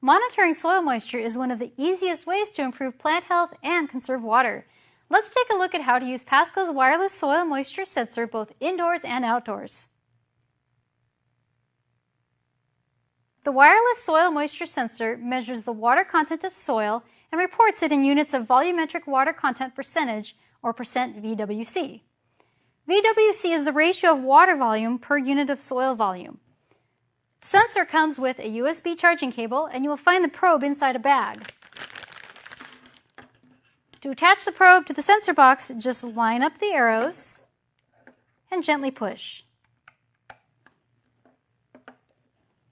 Monitoring soil moisture is one of the easiest ways to improve plant health and conserve water. Let's take a look at how to use PASCO's wireless soil moisture sensor both indoors and outdoors. The wireless soil moisture sensor measures the water content of soil and reports it in units of volumetric water content percentage, or percent VWC. VWC is the ratio of water volume per unit of soil volume. The sensor comes with a USB charging cable, and you will find the probe inside a bag. To attach the probe to the sensor box, just line up the arrows and gently push.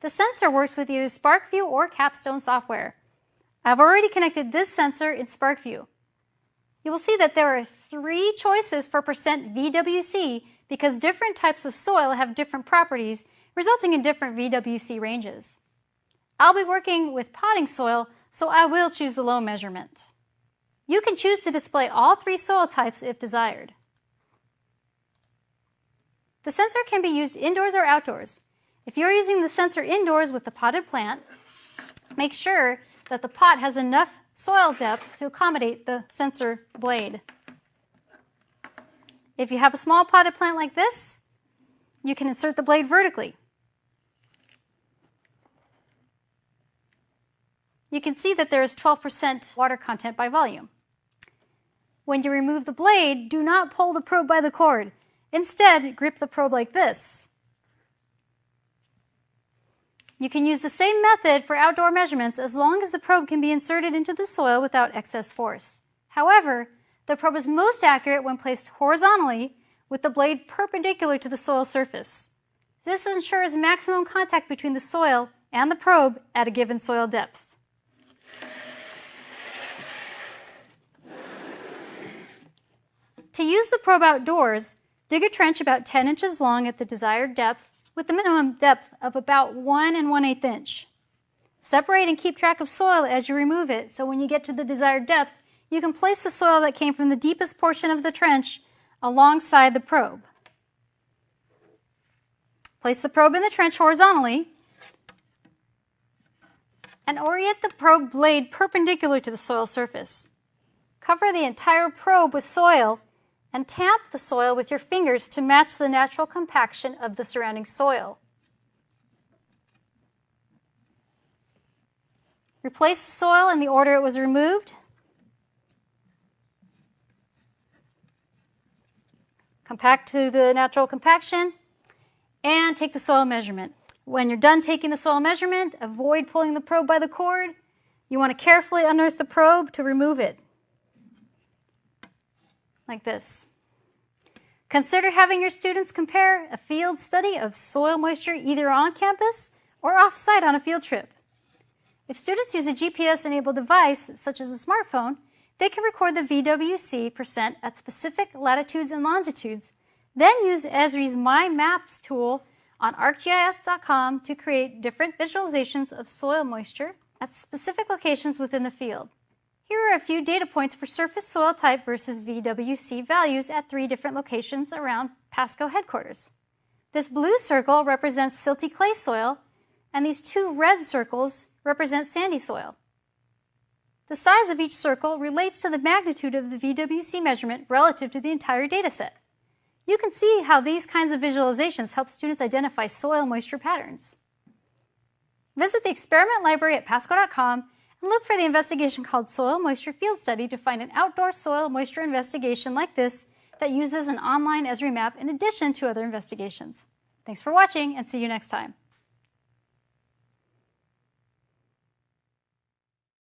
The sensor works with either SparkView or Capstone software. I've already connected this sensor in SparkView. You will see that there are 3 choices for percent VWC because different types of soil have different properties, resulting in different VWC ranges. I'll be working with potting soil, so I will choose the low measurement. You can choose to display all 3 soil types if desired. The sensor can be used indoors or outdoors. If you're using the sensor indoors with the potted plant, make sure that the pot has enough soil depth to accommodate the sensor blade. If you have a small potted plant like this, you can insert the blade vertically. You can see that there is 12% water content by volume. When you remove the blade, do not pull the probe by the cord. Instead, grip the probe like this. You can use the same method for outdoor measurements as long as the probe can be inserted into the soil without excess force. However, the probe is most accurate when placed horizontally with the blade perpendicular to the soil surface. This ensures maximum contact between the soil and the probe at a given soil depth. To use the probe outdoors, dig a trench about 10 inches long at the desired depth with the minimum depth of about 1 1/8 inch. Separate and keep track of soil as you remove it, so when you get to the desired depth, you can place the soil that came from the deepest portion of the trench alongside the probe. Place the probe in the trench horizontally and orient the probe blade perpendicular to the soil surface. Cover the entire probe with soil and tamp the soil with your fingers to match the natural compaction of the surrounding soil. Replace the soil in the order it was removed. Compact to the natural compaction, and take the soil measurement. When you're done taking the soil measurement, avoid pulling the probe by the cord. You want to carefully unearth the probe to remove it. Like this. Consider having your students compare a field study of soil moisture either on campus or off-site on a field trip. If students use a GPS-enabled device, such as a smartphone, they can record the VWC percent at specific latitudes and longitudes, then use Esri's My Maps tool on arcgis.com to create different visualizations of soil moisture at specific locations within the field. Here are a few data points for surface soil type versus VWC values at 3 different locations around PASCO headquarters. This blue circle represents silty clay soil, and these 2 red circles represent sandy soil. The size of each circle relates to the magnitude of the VWC measurement relative to the entire data set. You can see how these kinds of visualizations help students identify soil moisture patterns. Visit the experiment library at PASCO.com and look for the investigation called Soil Moisture Field Study to find an outdoor soil moisture investigation like this that uses an online Esri map in addition to other investigations. Thanks for watching, and see you next time.